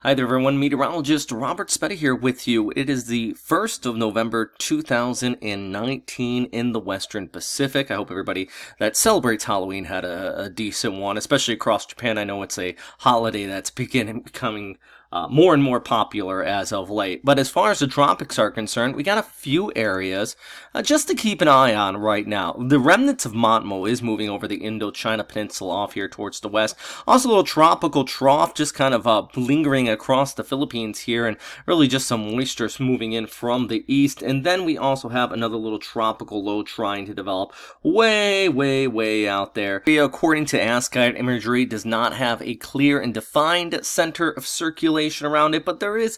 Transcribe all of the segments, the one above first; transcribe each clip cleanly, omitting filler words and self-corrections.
Hi there everyone, meteorologist Robert Spetta here with you. It is the 1st of November 2019 in the Western Pacific. I hope everybody that celebrates Halloween had a decent one, especially across Japan. I know it's a holiday that's becoming more and more popular as of late. But as far as the tropics are concerned, we got a few areas just to keep an eye on right now. The remnants of Matmo is moving over the Indochina Peninsula off here towards the west. Also a little tropical trough just kind of lingering across the Philippines here, and really just some moisture moving in from the east. And then we also have another little tropical low trying to develop way out there. According to ASCII imagery, does not have a clear and defined center of circulation around it, but there is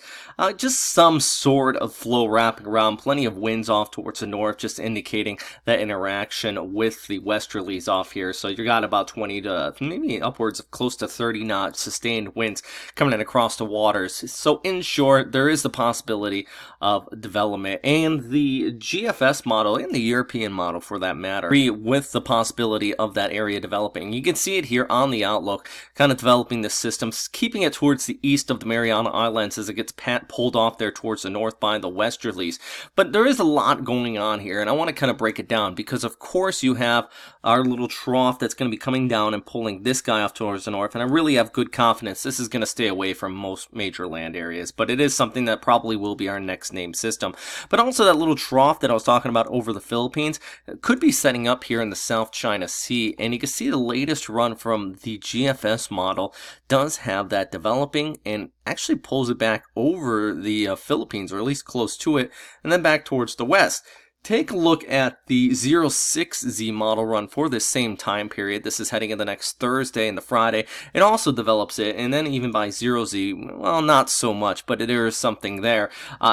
just some sort of flow wrapping around, plenty of winds off towards the north, just indicating that interaction with the westerlies off here. So you got about 20 to maybe upwards of close to 30 knot sustained winds coming in across the waters. So in short, there is the possibility of development, and the GFS model and the European model for that matter agree with the possibility of that area developing. You can see it here on the outlook, kind of developing the system, keeping it towards the east of the Mariana Islands as it gets pulled off there towards the north by the westerlies. But there is a lot going on here, and I want to kind of break it down because of course you have our little trough that's going to be coming down and pulling this guy off towards the north, and I really have good confidence this is going to stay away from most major land areas, but it is something that probably will be our next named system. But also that little trough that I was talking about over the Philippines could be setting up here in the South China Sea, and you can see the latest run from the GFS model does have that developing and actually pulls it back over the Philippines, or at least close to it, and then back towards the west. Take a look at the 06Z model run for this same time period. This is heading in the next Thursday and the Friday. It also develops it, and then even by 0Z, well, not so much, but there is something there.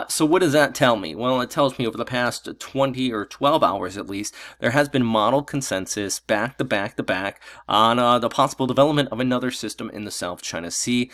So what does that tell me? Well, it tells me over the past 20 or 12 hours at least, there has been model consensus back to back on the possible development of another system in the South China Sea.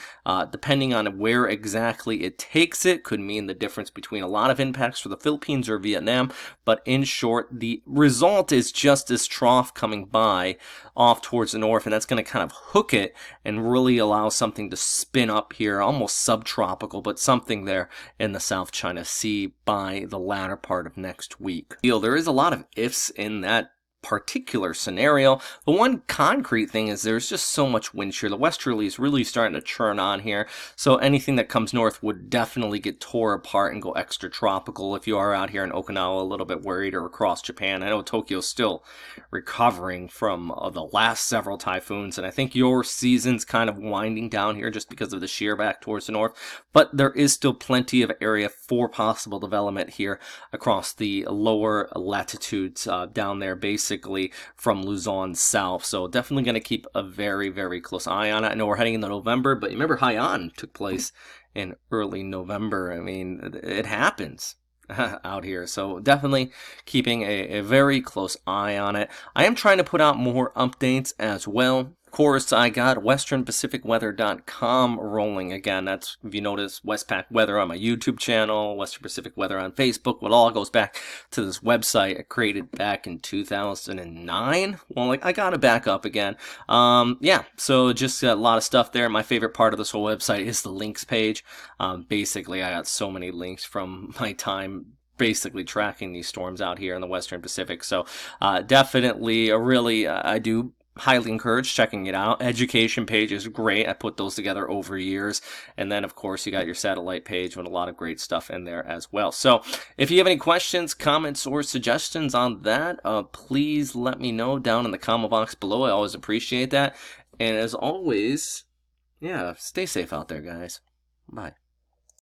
Depending on where exactly it takes it, could mean the difference between a lot of impacts for the Philippines or Vietnam. But in short, the result is just this trough coming by off towards the north, and that's going to kind of hook it and really allow something to spin up here, almost subtropical, but something there in the South China Sea by the latter part of next week. There is a lot of ifs in that particular scenario. The one concrete thing is there's just so much wind shear. The westerly is really starting to churn on here, so anything that comes north would definitely get tore apart and go extra tropical if you are out here in Okinawa a little bit worried, or across Japan. I know Tokyo's still recovering from the last several typhoons, and I think your season's kind of winding down here just because of the shear back towards the north, but there is still plenty of area for possible development here across the lower latitudes down there, basically from Luzon south. So definitely going to keep a very close eye on it. I know we're heading into November, but remember Haiyan took place in early November. I mean, it happens out here, so definitely keeping a very close eye on it. I am trying to put out more updates as well. Of course, I got westernpacificweather.com rolling again. That's, if you notice, Westpac Weather on my YouTube channel, Western Pacific Weather on Facebook. Well, it all goes back to this website I created back in 2009. Well, I got it back up again. Yeah, so just a lot of stuff there. My favorite part of this whole website is the links page. Basically, I got so many links from my time basically tracking these storms out here in the Western Pacific. So definitely, I do highly encourage checking it out. Education page is great. I put those together over years. And then, of course, you got your satellite page with a lot of great stuff in there as well. So if you have any questions, comments, or suggestions on that, please let me know down in the comment box below. I always appreciate that. And as always, yeah, stay safe out there, guys. Bye.